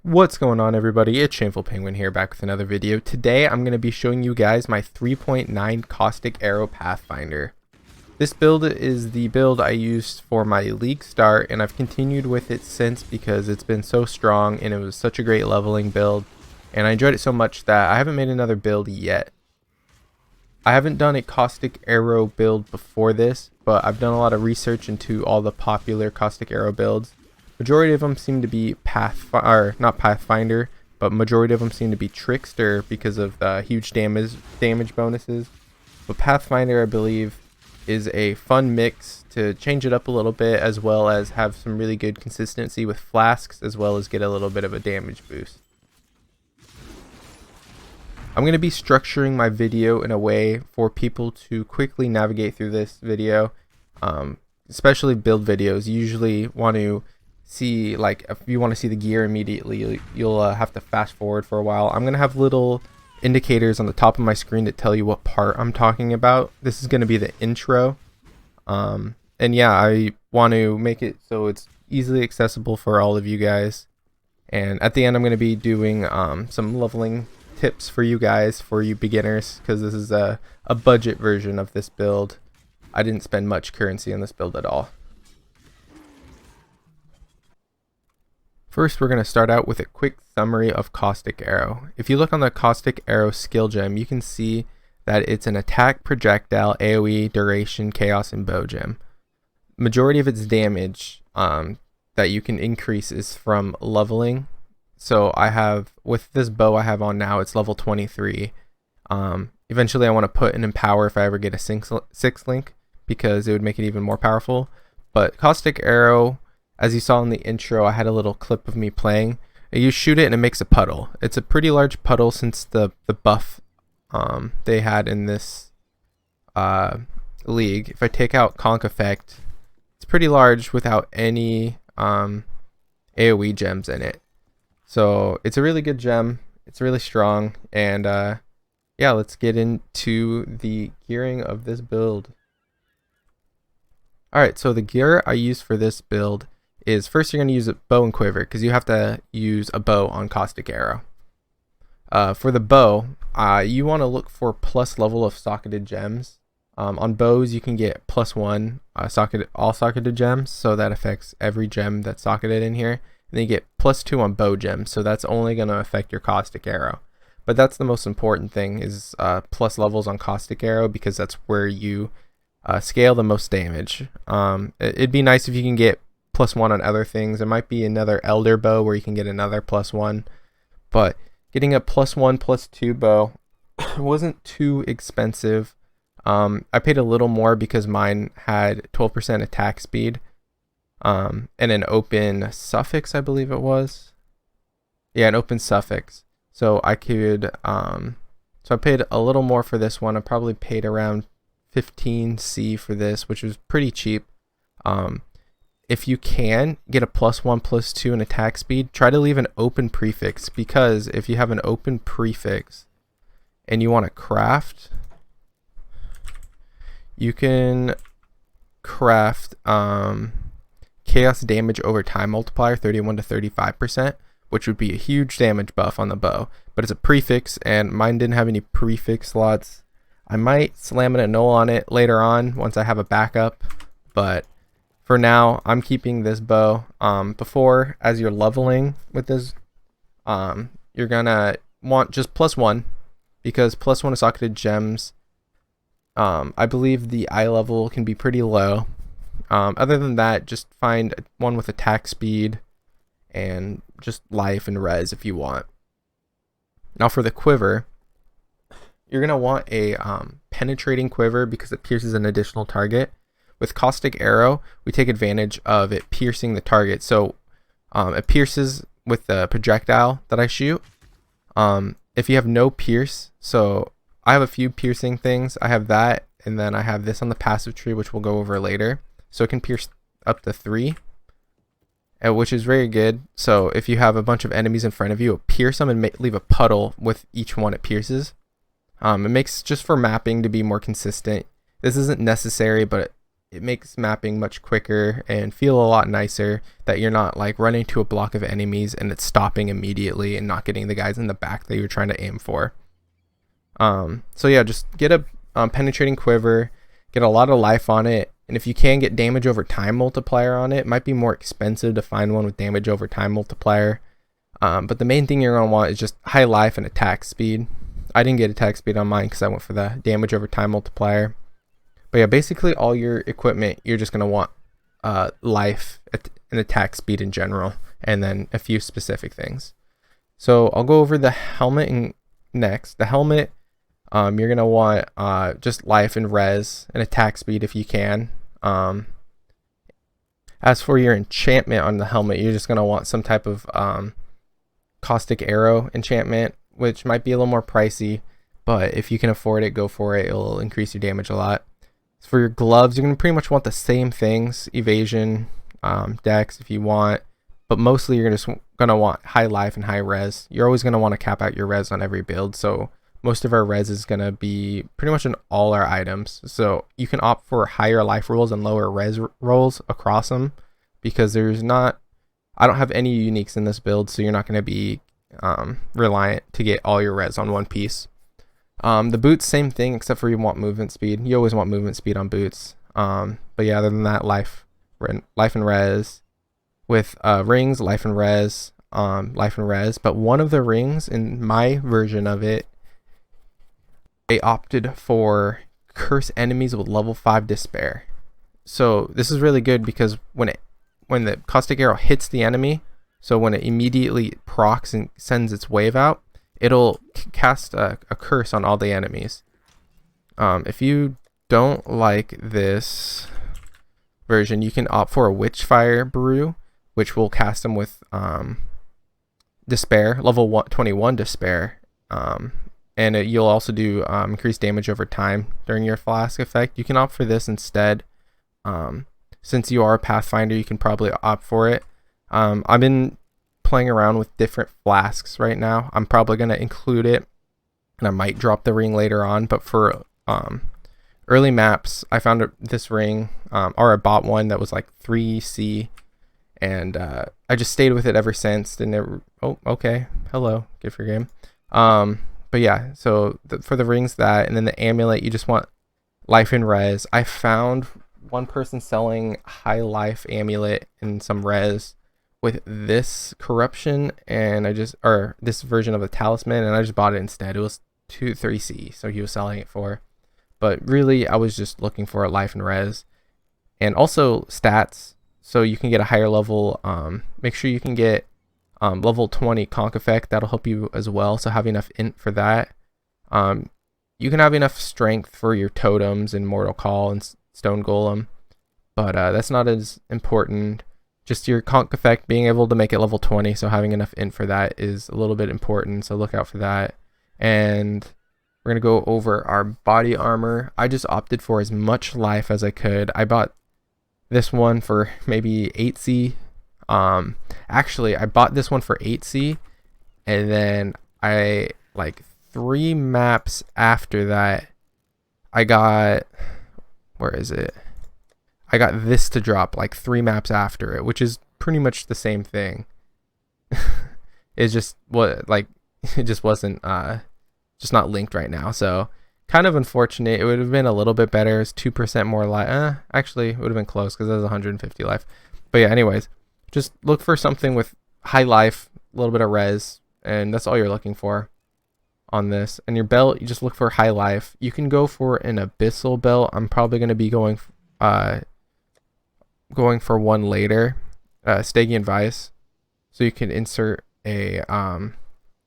What's going on, everybody? It's ShamefulPenguin here, back with another video. Today I'm going to be showing you guys my 3.9 Caustic Arrow Pathfinder. This build is the build I used for my league start, and I've continued with it since because it's been so strong and it was such a great leveling build, and I enjoyed it so much that I haven't made another build yet. I haven't done a Caustic Arrow build before this, but I've done a lot of research into all the popular Caustic Arrow builds. Majority of them seem to be not Pathfinder, but majority of them seem to be Trickster because of the huge damage bonuses. But Pathfinder, I believe, is a fun mix to change it up a little bit, as well as have some really good consistency with flasks, as well as get a little bit of a damage boost. I'm going to be structuring my video in a way for people to quickly navigate through this video, especially build videos. You usually want to see, like, if you want to see the gear immediately, you'll have to fast forward for a while. I'm gonna have little indicators on the top of my screen to tell you what part I'm talking about. This is gonna be the intro, and yeah, I want to make it so it's easily accessible for all of you guys. And at the end, I'm gonna be doing some leveling tips for you guys, for you beginners, because this is a budget version of this build. I didn't spend much currency on this build at all. First, we're going to start out with a quick summary of Caustic Arrow. If you look on the Caustic Arrow skill gem, you can see that it's an attack, projectile, AoE, duration, chaos, and bow gem. Majority of its damage that you can increase is from leveling. So I have, with this bow I have on now, it's level 23. Eventually I want to put an Empower if I ever get a 6 link, because it would make it even more powerful. But Caustic Arrow, as you saw in the intro, I had a little clip of me playing. You shoot it and it makes a puddle. It's a pretty large puddle since the buff they had in this league. If I take out Conk Effect, it's pretty large without any AoE gems in it. So it's a really good gem. It's really strong. And yeah, let's get into the gearing of this build. Alright, so the gear I use for this build is, first you're going to use a bow and quiver, because you have to use a bow on Caustic Arrow. For the bow, you want to look for plus level of socketed gems. On bows you can get +1 all socketed gems, so that affects every gem that's socketed in here. And then you get +2 on bow gems, so that's only going to affect your Caustic Arrow. But that's the most important thing, is plus levels on Caustic Arrow, because that's where you scale the most damage. It'd be nice if you can get +1 on other things. There might be another Elder bow where you can get another +1, but getting a +1 +2 bow wasn't too expensive. I paid a little more because mine had 12% attack speed, and an open suffix, I believe it was. Yeah, an open suffix. So I could, so I paid a little more for this one. I probably paid around 15C for this, which was pretty cheap. If you can get a +1 +2 in attack speed, try to leave an open prefix, because if you have an open prefix and you want to craft, you can craft chaos damage over time multiplier 31 to 35%, which would be a huge damage buff on the bow. But it's a prefix, and mine didn't have any prefix slots. I might slam an annul on it later on once I have a backup, but for now, I'm keeping this bow. Before, as you're leveling with this, you're gonna want just +1, because +1 is socketed gems. I believe the eye level can be pretty low. Other than that, just find one with attack speed and just life and res if you want. Now for the quiver, you're gonna want a penetrating quiver, because it pierces an additional target. With Caustic Arrow, we take advantage of it piercing the target. So it pierces with the projectile that I shoot. If you have no pierce, so I have a few piercing things. I have that, and then I have this on the passive tree, which we'll go over later. So it can pierce up to 3, which is very good. So if you have a bunch of enemies in front of you, pierce them and leave a puddle with each one it pierces. It makes, just for mapping to be more consistent. This isn't necessary, but it makes mapping much quicker and feel a lot nicer that you're not like running to a block of enemies and it's stopping immediately and not getting the guys in the back that you're trying to aim for. So yeah, just get a penetrating quiver, get a lot of life on it, and if you can get damage over time multiplier on it, it might be more expensive to find one with damage over time multiplier. But the main thing you're going to want is just high life and attack speed. I didn't get attack speed on mine because I went for the damage over time multiplier. But yeah, basically all your equipment, you're just going to want life and attack speed in general, and then a few specific things. So I'll go over the helmet next. The helmet, you're going to want just life and res and attack speed if you can. As for your enchantment on the helmet, you're just going to want some type of Caustic arrow enchantment, which might be a little more pricey, but if you can afford it, go for it. It'll increase your damage a lot. As for your gloves, you're going to pretty much want the same things, evasion, dex if you want, but mostly you're just going to want high life and high res. You're always going to want to cap out your res on every build, so most of our res is going to be pretty much in all our items. So you can opt for higher life rolls and lower res rolls across them, because I don't have any uniques in this build, so you're not going to be reliant to get all your res on one piece. The boots, same thing, except for you want movement speed. You always want movement speed on boots. But yeah, other than that, life and res. With rings, life and res, but one of the rings in my version of it, I opted for curse enemies with level 5 despair. So this is really good because when the caustic arrow hits the enemy, so when it immediately procs and sends its wave out, it'll cast a curse on all the enemies. If you don't like this version, you can opt for a Witchfire Brew, which will cast them with despair, level 21 despair. And you'll also do increased damage over time during your flask effect. You can opt for this instead. Since you are a Pathfinder, you can probably opt for it. I've been playing around with different flasks right now. I'm probably going to include it, and I might drop the ring later on. But for early maps, I found this ring, or I bought one that was like 3C, and I just stayed with it ever since. Oh, okay. Hello, good for game. But yeah, so for the rings, and then the amulet, you just want life and res. I found one person selling high life amulet and some res with this corruption, and this version of the talisman, and I just bought it instead. It was 3C, so he was selling it for. But really, I was just looking for a life and res, and also stats, so you can get a higher level. Make sure you can get level 20 conk effect. That'll help you as well. So have enough int for that. You can have enough strength for your totems and Mortal Call and Stone Golem, but that's not as important. Just your conk effect, being able to make it level 20, so having enough int for that is a little bit important, so look out for that. And we're going to go over our body armor. I just opted for as much life as I could. I bought this one for maybe 8C. Actually, I bought this one for 8C, and then I, like 3 maps after that, I got, where is it? I got this to drop like 3 maps after it, which is pretty much the same thing. It's just it just wasn't just not linked right now, so kind of unfortunate. It would have been a little bit better. It's 2% more life. Actually, it would have been close because it was 150 life. But yeah, anyways, just look for something with high life, a little bit of res, and that's all you're looking for on this. And your belt, you just look for high life. You can go for an abyssal belt. I'm probably going to be going for one later, Stygian Vice, so you can insert a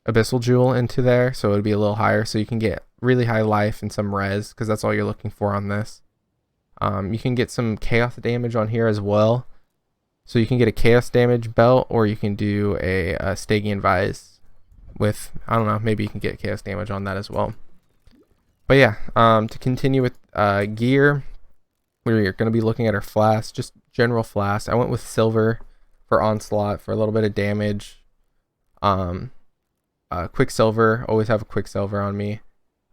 abyssal jewel into there, so it would be a little higher, so you can get really high life and some res, because that's all you're looking for on this. You can get some chaos damage on here as well, so you can get a chaos damage belt, or you can do a Stygian Vice with, I don't know, maybe you can get chaos damage on that as well. But yeah, to continue with gear, we're going to be looking at our flasks, just general flasks. I went with silver for onslaught for a little bit of damage. Quicksilver, always have a quicksilver on me.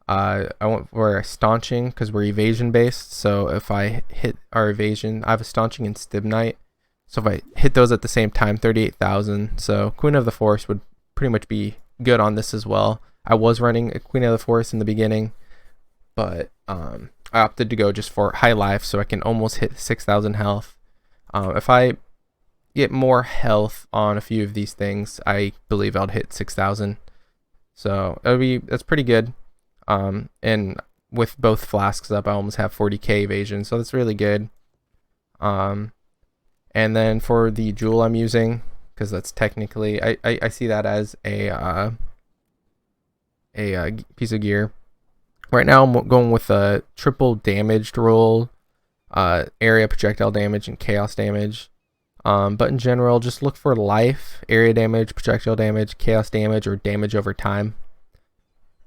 I went for a staunching because we're evasion based. So if I hit our evasion, I have a staunching and stibnite. So if I hit those at the same time, 38,000. So Queen of the Forest would pretty much be good on this as well. I was running a Queen of the Forest in the beginning, but I opted to go just for high life so I can almost hit 6,000 health. If I get more health on a few of these things, I believe I'll hit 6,000. So that's pretty good. And with both flasks up, I almost have 40k evasion, so that's really good. And then for the jewel I'm using, because that's technically, I see that as a piece of gear. Right now I'm going with a triple damaged roll, area projectile damage and chaos damage. But in general, just look for life, area damage, projectile damage, chaos damage, or damage over time.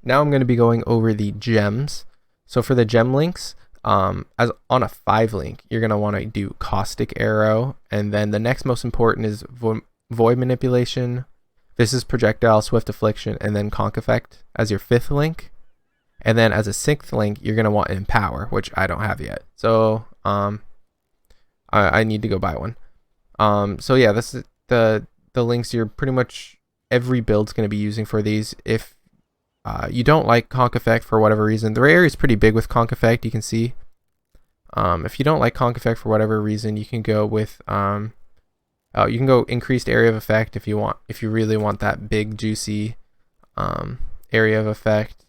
Now I'm going to be going over the gems. So for the gem links, as on a 5 link, you're going to want to do Caustic Arrow, and then the next most important is Void Manipulation, Vicious Projectile, Swift Affliction, and then Conk Effect as your 5th link. And then as a 6th link, you're going to want Empower, which I don't have yet. So I need to go buy one. So yeah, this is the links you're pretty much every build's going to be using for these. If you don't like Conk Effect for whatever reason, the area is pretty big with Conk Effect, you can see. If you don't like Conk Effect for whatever reason, you can go with you can go increased area of effect if you really want that big juicy area of effect,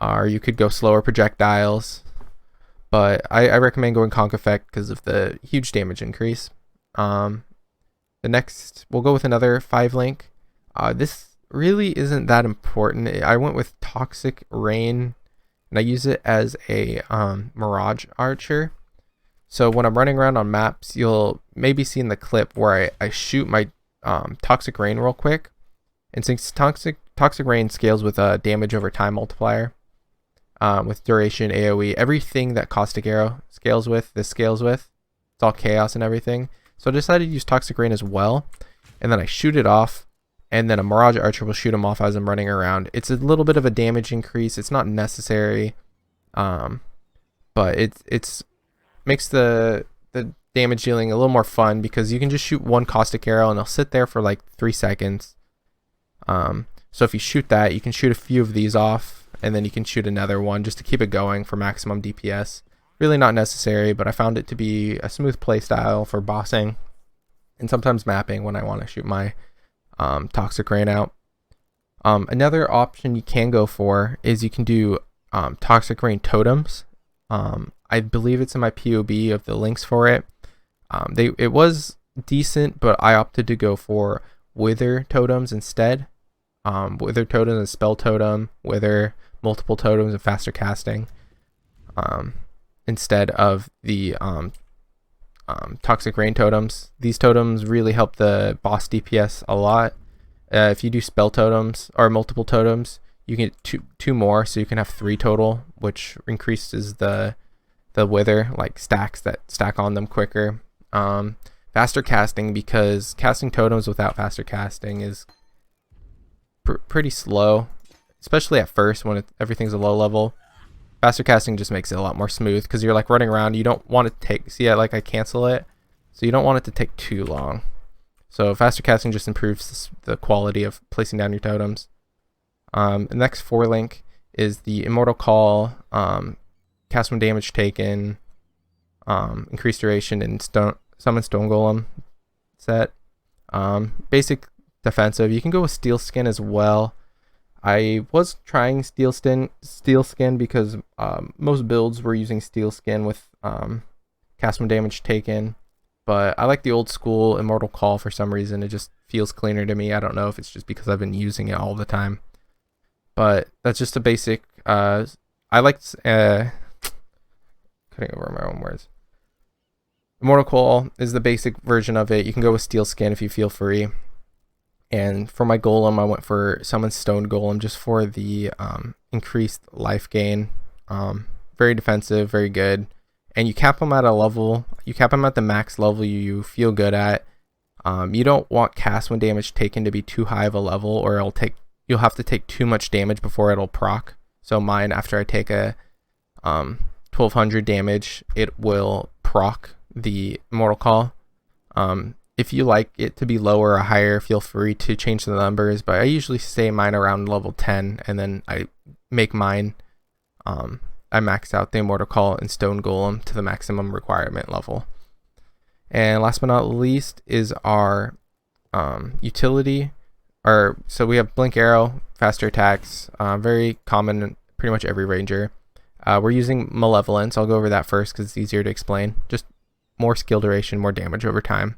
or you could go slower projectiles, but I recommend going Conk Effect because of the huge damage increase. The next, we'll go with another 5 link. This really isn't that important. I went with Toxic Rain, and I use it as a Mirage Archer. So when I'm running around on maps, you'll maybe see in the clip where I shoot my Toxic Rain real quick. And since Toxic Rain scales with a damage over time multiplier, with duration, AoE, everything that Caustic Arrow scales with, this scales with. It's all chaos and everything. So I decided to use Toxic Rain as well. And then I shoot it off, and then a Mirage Archer will shoot him off as I'm running around. It's a little bit of a damage increase. It's not necessary, but it's makes the damage dealing a little more fun because you can just shoot one Caustic Arrow and they'll sit there for like 3 seconds. So if you shoot that, you can shoot a few of these off, and then you can shoot another one just to keep it going for maximum DPS. Really not necessary, but I found it to be a smooth play style for bossing and sometimes mapping when I want to shoot my Toxic Rain out. Another option you can go for is you can do Toxic Rain totems. I believe it's in my POB of the links for it. It was decent, but I opted to go for Wither totems instead. Wither totems and spell totem, Wither, multiple totems, and faster casting. Instead of the Toxic Rain totems. These totems really help the boss DPS a lot. If you do spell totems or multiple totems, you can get two more, so you can have 3 total, which increases the wither, like stacks that stack on them quicker. Faster casting, because casting totems without faster casting is pretty slow, especially at first when everything's a low level. Faster casting just makes it a lot more smooth because you're like running around. You don't want it to take, see, I cancel it, so you don't want it to take too long. So faster casting just improves the quality of placing down your totems. The next 4 link is the Immortal Call, cast when damage taken, increased duration, and summon Stone Golem set. Basic defensive. You can go with Steel Skin as well. I was trying Steel Skin because most builds were using Steel Skin with cast when damage taken, but I like the old school Immortal Call for some reason. It just feels cleaner to me. I don't know if it's just because I've been using it all the time, but that's just a basic. I like cutting over my own words. Immortal Call is the basic version of it. You can go with Steel Skin if you feel free. And for my golem, I went for Summon Stone Golem just for the increased life gain. Very defensive, very good. And you cap them at a level, you cap them at the max level you feel good at. You don't want cast when damage taken to be too high of a level, or you'll have to take too much damage before it'll proc. So mine, after I take a 1200 damage, it will proc the Immortal Call. If you like it to be lower or higher, feel free to change the numbers, but I usually say mine around level 10, and then I make mine, I max out the Immortal Call and Stone Golem to the maximum requirement level. And last but not least is our utility. So we have Blink Arrow, faster attacks, very common in pretty much every ranger. We're using Malevolence. I'll go over that first because it's easier to explain. Just more skill duration, more damage over time,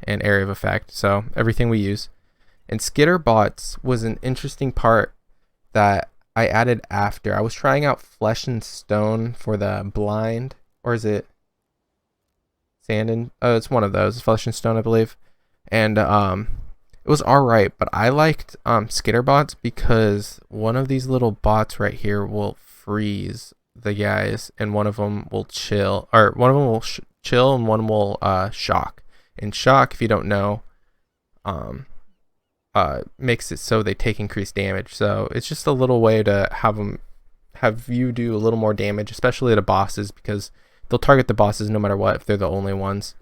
and area of effect. So everything we use. And Skitter Bots was an interesting part that I added after. I was trying out Flesh and Stone for the blind, or is it Sand and... Oh, it's one of those. Flesh and Stone, I believe. And it was alright, but I liked Skitter Bots because one of these little bots right here will freeze the guys, and one of them will chill, or one of them will chill, and one will shock. And shock, if you don't know, makes it so they take increased damage. So it's just a little way to have you do a little more damage, especially to bosses, because they'll target the bosses no matter what if they're the only ones.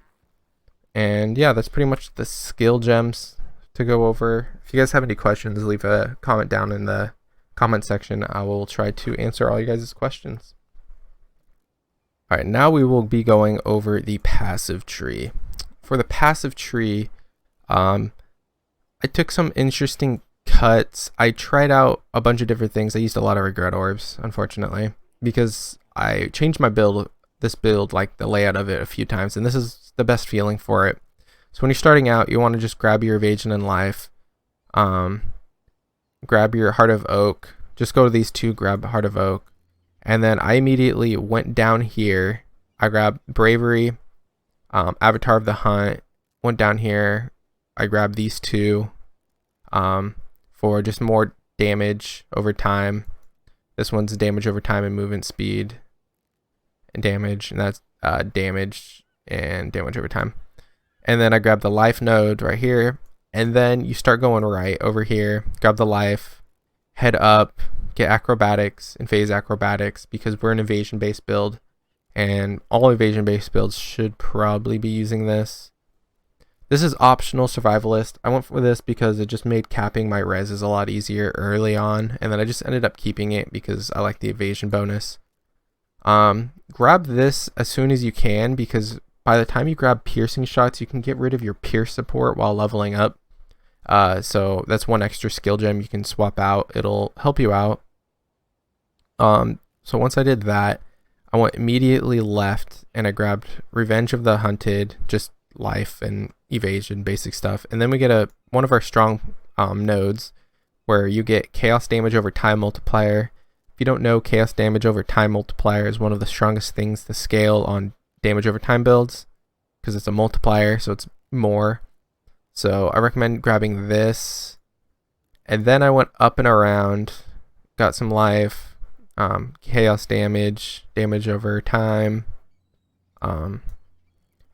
And yeah, that's pretty much the skill gems to go over. If you guys have any questions, leave a comment down in the comment section. I will try to answer all you guys' questions. Alright, now we will be going over the passive tree. For the passive tree, I took some interesting cuts. I tried out a bunch of different things. I used a lot of regret orbs, unfortunately, because I changed my build, like the layout of it a few times, and this is the best feeling for it. So when you're starting out, you want to just grab your evasion and life, grab your Heart of Oak, just go to these two, grab Heart of Oak, and then I immediately went down here. I grabbed Bravery, Avatar of the Hunt, went down here, I grabbed these two for just more damage over time. This one's damage over time and movement speed and damage, and that's damage and damage over time. And then I grab the life node right here, and then you start going right over here, grab the life, head up, get acrobatics and phase acrobatics, because we're an evasion based build, and all evasion based builds should probably be using this. This is optional survivalist. I went for this because it just made capping my reses a lot easier early on, and then I just ended up keeping it because I like the evasion bonus. Grab this as soon as you can, because by the time you grab piercing shots, you can get rid of your pierce support while leveling up. So that's one extra skill gem you can swap out. It'll help you out. So once I did that, I went immediately left and I grabbed Revenge of the Hunted, just life and evasion, basic stuff. And then we get one of our strong nodes where you get chaos damage over time multiplier. If you don't know, chaos damage over time multiplier is one of the strongest things to scale on damage over time builds, because it's a multiplier, so it's more. So I recommend grabbing this. And then I went up and around, got some life, chaos damage, damage over time, and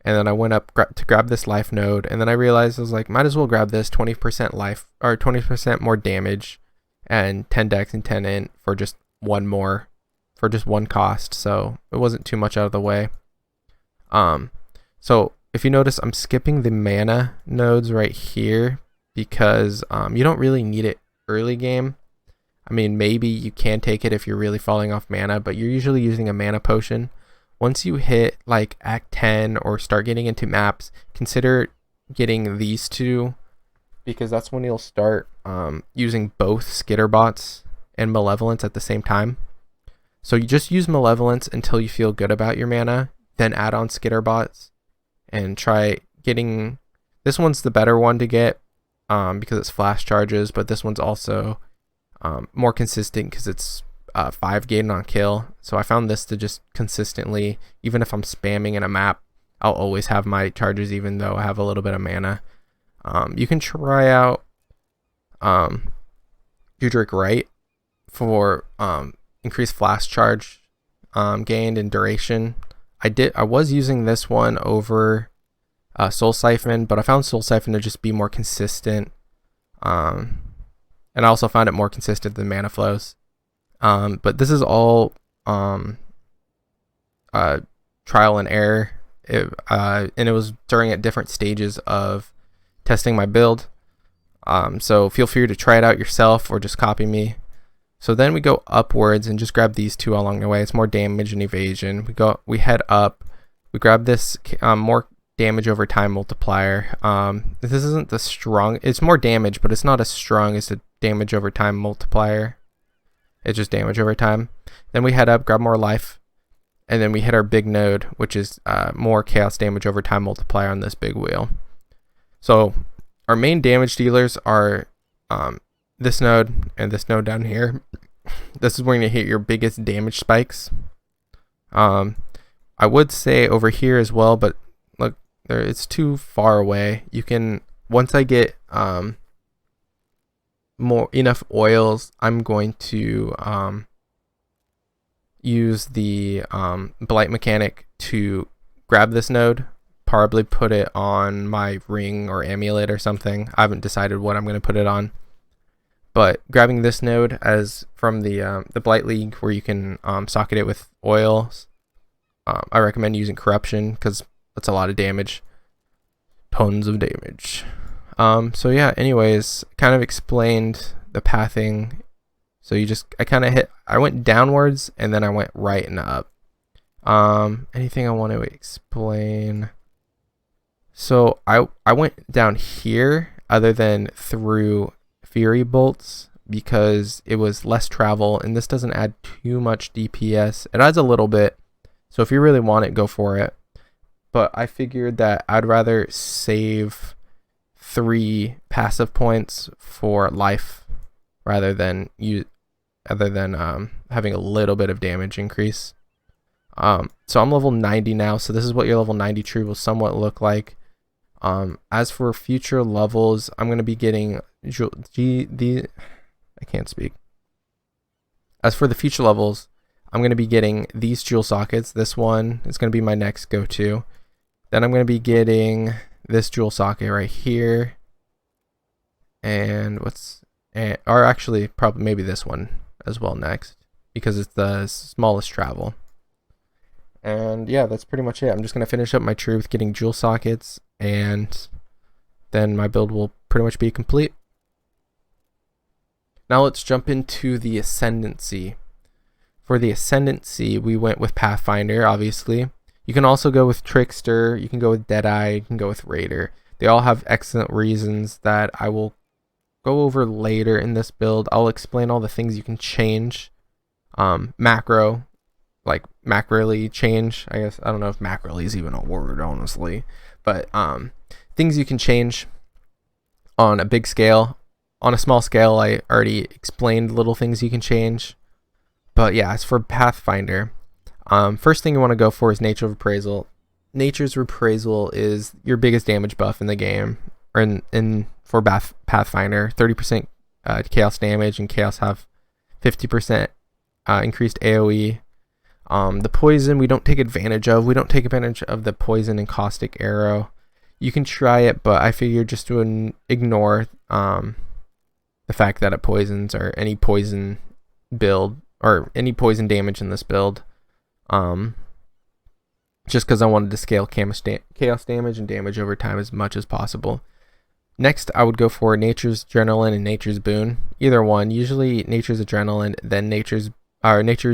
then I went up to grab this life node, and then I realized I was like, might as well grab this 20% life, or 20% more damage, and 10 dex and 10 int for just one more, for just one cost. So it wasn't too much out of the way. So if you notice, I'm skipping the mana nodes right here because you don't really need it early game. I mean, maybe you can take it if you're really falling off mana, but you're usually using a mana potion. Once you hit like Act 10 or start getting into maps, consider getting these two, because that's when you'll start using both Skitterbots and Malevolence at the same time. So you just use Malevolence until you feel good about your mana, then add on Skitterbots and try getting... This one's the better one to get because it's flash charges, but this one's also more consistent because it's 5 gain on kill. So I found this to just consistently, even if I'm spamming in a map, I'll always have my charges even though I have a little bit of mana. You can try out Dudrick Wright for increased flash charge gained and duration. I was using this one over Soul Siphon, but I found Soul Siphon to just be more consistent. And I also found it more consistent than Mana Flows. But this is all trial and error. And it was during at different stages of testing my build. So feel free to try it out yourself or just copy me. So then we go upwards and just grab these two along the way. It's more damage and evasion. We head up. We grab this more damage over time multiplier. This isn't the strong. It's more damage, but it's not as strong as the damage over time multiplier. It's just damage over time. Then we head up, grab more life, and then we hit our big node, which is more chaos damage over time multiplier on this big wheel. So our main damage dealers are this node and this node down here. This is where you're going to hit your biggest damage spikes. I would say over here as well, but look, it's too far away. You can, once I get enough oils, I'm going to use the blight mechanic to grab this node, probably put it on my ring or amulet or something. I haven't decided what I'm going to put it on. But grabbing this node as from the Blight League, where you can socket it with oils, I recommend using Corruption because that's a lot of damage, tons of damage. So yeah, anyways, kind of explained the pathing. So I went downwards and then I went right and up. Anything I want to explain? So I went down here other than through Fury Bolts because it was less travel, and this doesn't add too much DPS. It adds a little bit, so if you really want it, go for it. But I figured that I'd rather save 3 passive points for life rather than having a little bit of damage increase. So I'm level 90 now, so this is what your level 90 tree will somewhat look like. As for future levels, I'm going to be getting I can't speak. As for the future levels, I'm going to be getting these jewel sockets. This one is going to be my next go-to. Then I'm going to be getting this jewel socket right here. And or actually probably maybe this one as well next, because it's the smallest travel. And yeah, that's pretty much it. I'm just going to finish up my tree with getting jewel sockets, and then my build will pretty much be complete. Now let's jump into the Ascendancy. For the Ascendancy, we went with Pathfinder, obviously. You can also go with Trickster, you can go with Deadeye, you can go with Raider. They all have excellent reasons that I will go over later in this build. I'll explain all the things you can change. Macro, like macroly change, I guess. I don't know if macroly is even a word, honestly. But things you can change on a big scale. On a small scale, I already explained little things you can change. But yeah, as for Pathfinder, first thing you want to go for is Nature of Appraisal. Nature's Appraisal is your biggest damage buff in the game, or for Pathfinder. 30% chaos damage, and chaos have 50% increased AoE. The poison we don't take advantage of. We don't take advantage of the poison and caustic arrow. You can try it, but I figured just to ignore the fact that it poisons, or any poison build, or any poison damage in this build. Just because I wanted to scale chaos damage and damage over time as much as possible. Next, I would go for Nature's Adrenaline and Nature's Boon. Either one. Usually Nature's Adrenaline, then Nature's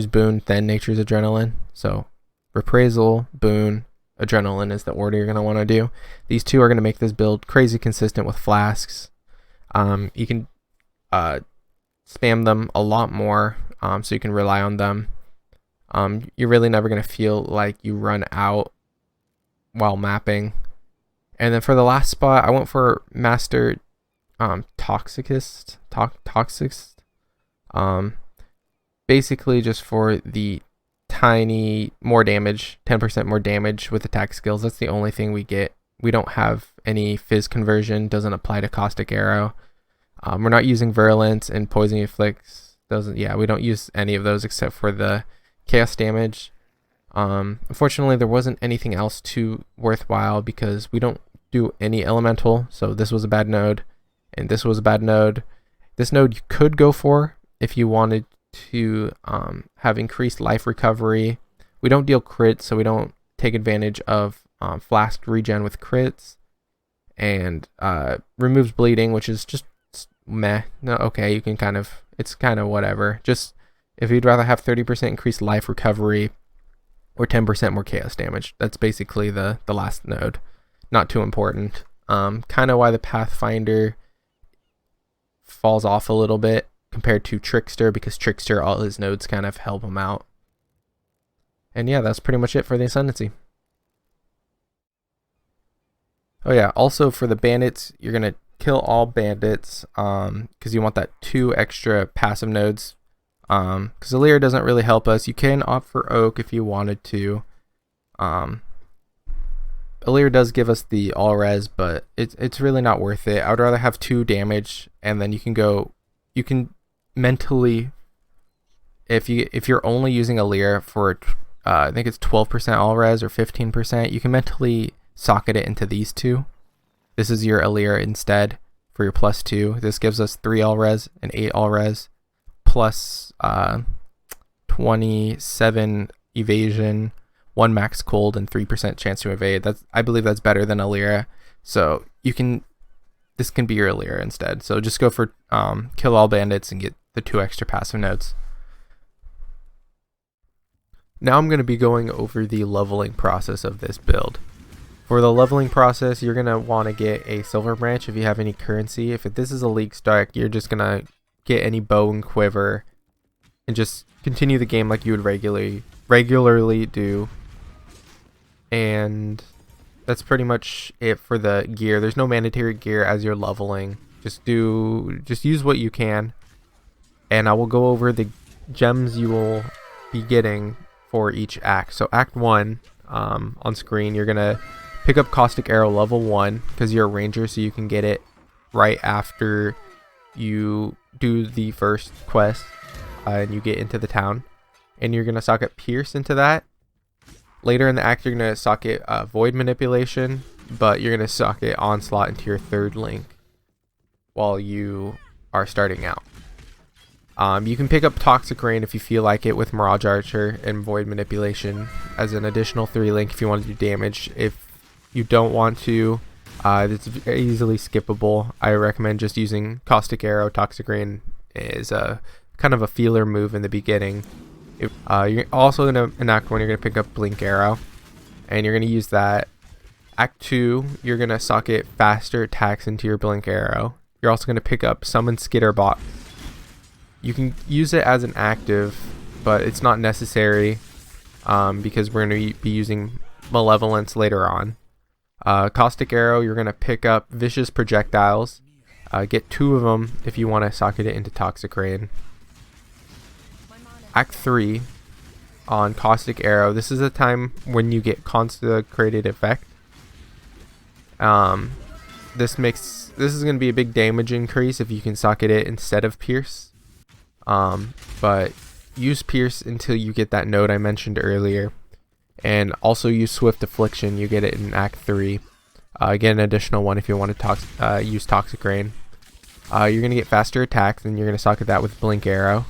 Boon, then Nature's Adrenaline. So Reprisal, Boon, Adrenaline is the order you're going to want to do. These two are going to make this build crazy consistent with flasks. You can spam them a lot more, so you can rely on them. You're really never going to feel like you run out while mapping. And then for the last spot, I went for Master Toxicist. Basically just for the tiny more damage, 10% more damage with attack skills. That's the only thing we get. We don't have any fizz conversion, doesn't apply to caustic arrow. We're not using virulence, and poison afflicts we don't use any of those except for the chaos damage. Unfortunately, there wasn't anything else too worthwhile because we don't do any elemental. So this was a bad node, and this was a bad node. This node you could go for if you wanted to have increased life recovery. We don't deal crits, so we don't take advantage of flask regen with crits, and removes bleeding, which is just meh. No, okay, you can it's kind of whatever. Just if you'd rather have 30% increased life recovery or 10% more chaos damage, that's basically the last node. Not too important. Kind of why the Pathfinder falls off a little bit compared to Trickster, because Trickster, all his nodes kind of help him out. And yeah, that's pretty much it for the Ascendancy. Oh yeah, also for the Bandits, you're going to kill all Bandits because you want that 2 extra passive nodes. Because Alira doesn't really help us. You can opt for Oak if you wanted to. Alira does give us the all res, but it's really not worth it. I would rather have 2 damage, and then you can mentally, if you're only using Alira for I think it's 12% all res or 15%, you can mentally socket it into these 2. This is your Alira instead for your +2. This gives us 3 all res and 8 all res plus 27 evasion, 1 max cold, and 3% chance to evade. I believe that's better than Alira. So this can be your Alira instead. So just go for kill all bandits and get the 2 extra passive nodes. Now I'm going to be going over the leveling process of this build. For the leveling process, you're going to want to get a silver branch if you have any currency. If this is a league strike, you're just going to get any bow and quiver and just continue the game like you would regularly do. And that's pretty much it for the gear. There's no mandatory gear as you're leveling. Just use what you can. And I will go over the gems you will be getting for each act. So act 1, on screen, you're gonna pick up Caustic Arrow level 1 because you're a ranger, so you can get it right after you do the first quest and you get into the town. And you're gonna socket Pierce into that. Later in the act, you're gonna socket Void Manipulation, but you're gonna socket Onslaught into your 3rd link while you are starting out. You can pick up Toxic Rain if you feel like it with Mirage Archer and Void Manipulation as an additional 3 link if you want to do damage. If you don't want to, it's easily skippable. I recommend just using Caustic Arrow. Toxic Rain is a kind of a feeler move in the beginning. You're also in Act 1, you're going to pick up Blink Arrow, and you're going to use that. Act 2, you're going to socket faster attacks into your Blink Arrow. You're also going to pick up Summon Skitterbot. You can use it as an active, but it's not necessary because we're going to be using Malevolence later on. Caustic Arrow, you're going to pick up Vicious Projectiles. Get 2 of them if you want to socket it into Toxic Rain. Act 3 on Caustic Arrow. This is a time when you get Consecrated Effect. This is going to be a big damage increase if you can socket it instead of Pierce. But use Pierce until you get that node I mentioned earlier, and also use Swift Affliction. You get it in Act 3. Get an additional one if you want to use Toxic Rain. You're going to get faster attacks, and you're going to socket that with Blink Arrow.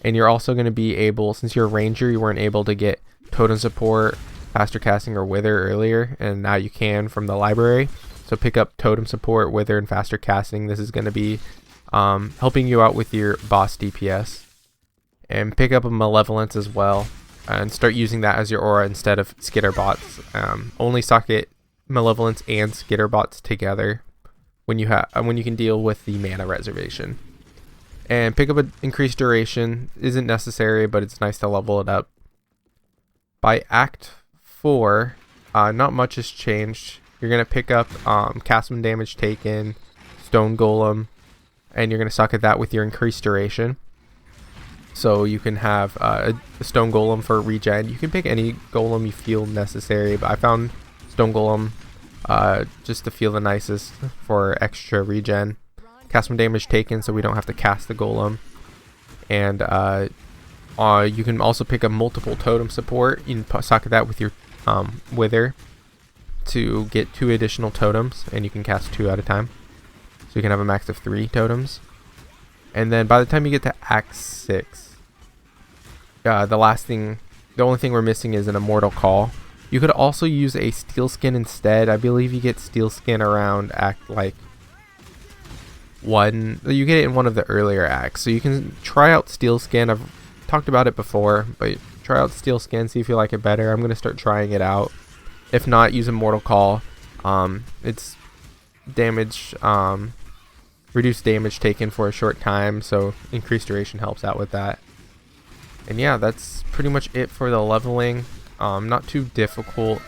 And you're also going to be able, since you're a ranger, you weren't able to get Totem Support, Faster Casting, or Wither earlier, and now you can from the library. So pick up Totem Support, Wither, and Faster Casting. This is going to be helping you out with your boss DPS. And pick up a Malevolence as well, and start using that as your aura instead of Skitterbots. Only socket Malevolence and Skitterbots together when you can deal with the mana reservation. And pick up an increased duration. Isn't necessary, but it's nice to level it up. By Act 4, not much has changed. You're going to pick up Castman Damage Taken, Stone Golem, and you're going to socket that with your increased duration. So you can have a Stone Golem for regen. You can pick any golem you feel necessary, but I found Stone Golem just to feel the nicest for extra regen. Cast some damage taken so we don't have to cast the golem. And you can also pick up multiple totem support. You can socket that with your Wither to get 2 additional totems, and you can cast 2 at a time. So you can have a max of 3 totems. And then by the time you get to Act 6, the only thing we're missing is an Immortal Call. You could also use a Steel Skin instead. I believe you get Steel Skin around act like 1. You get it in one of the earlier acts, so you can try out Steel Skin. I've talked about it before, but try out Steel Skin, see if you like it better. I'm gonna start trying it out. If not, use Immortal Call. It's damage, reduced damage taken for a short time, so increased duration helps out with that. And yeah, that's pretty much it for the leveling. Not too difficult.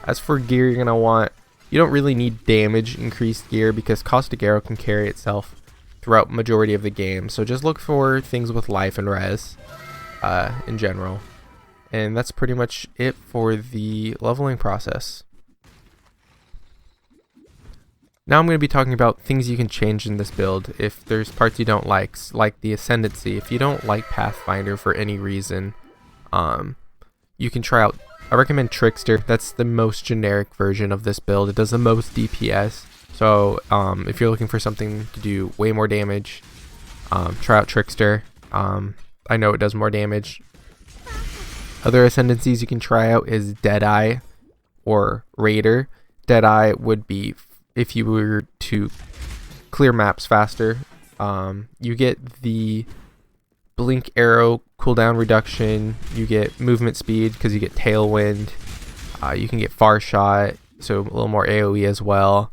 As for gear, you don't really need damage increased gear because Caustic Arrow can carry itself throughout majority of the game. So just look for things with life and res in general. And that's pretty much it for the leveling process. Now I'm going to be talking about things you can change in this build if there's parts you don't like the Ascendancy. If you don't like Pathfinder for any reason, you can try out, I recommend Trickster. That's the most generic version of this build. It does the most DPS. So if you're looking for something to do way more damage, try out Trickster. I know it does more damage. Other Ascendancies you can try out is Deadeye or Raider. Deadeye would be if you were to clear maps faster. You get the blink arrow cooldown reduction, you get movement speed because you get tailwind, you can get far shot, so a little more AoE as well.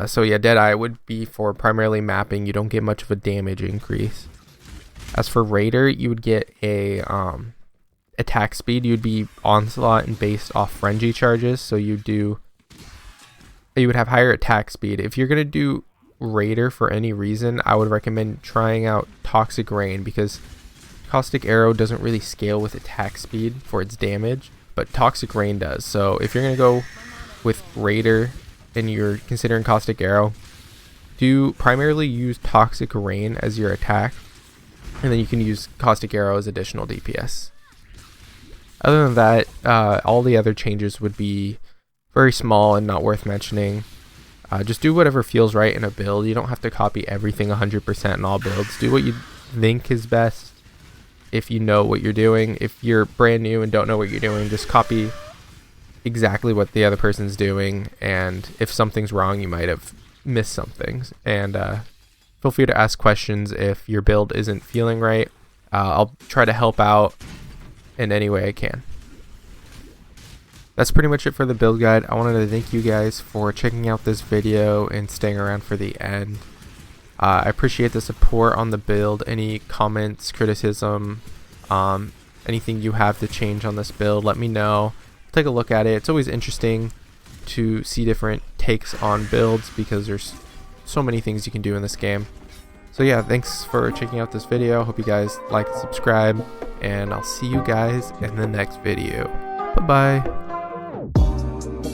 So yeah, Deadeye would be for primarily mapping. You don't get much of a damage increase. As for Raider, you would get a attack speed. You'd be onslaught and based off frenzy charges, so you would have higher attack speed. If you're gonna do Raider for any reason, I would recommend trying out Toxic Rain because Caustic Arrow doesn't really scale with attack speed for its damage, but Toxic Rain does. So if you're gonna go with Raider and you're considering Caustic Arrow, do primarily use Toxic Rain as your attack, and then you can use Caustic Arrow as additional DPS. Other than that, all the other changes would be very small and not worth mentioning. Just do whatever feels right in a build. You don't have to copy everything 100% in all builds. Do what you think is best if you know what you're doing. If you're brand new and don't know what you're doing, just copy exactly what the other person's doing, and if something's wrong, you might have missed some things. And feel free to ask questions if your build isn't feeling right. I'll try to help out in any way I can. That's pretty much it for the build guide. I wanted to thank you guys for checking out this video and staying around for the end. I appreciate the support on the build. Any comments, criticism, anything you have to change on this build, let me know. Take a look at it. It's always interesting to see different takes on builds because there's so many things you can do in this game. So yeah, thanks for checking out this video. Hope you guys like and subscribe, and I'll see you guys in the next video. Bye bye.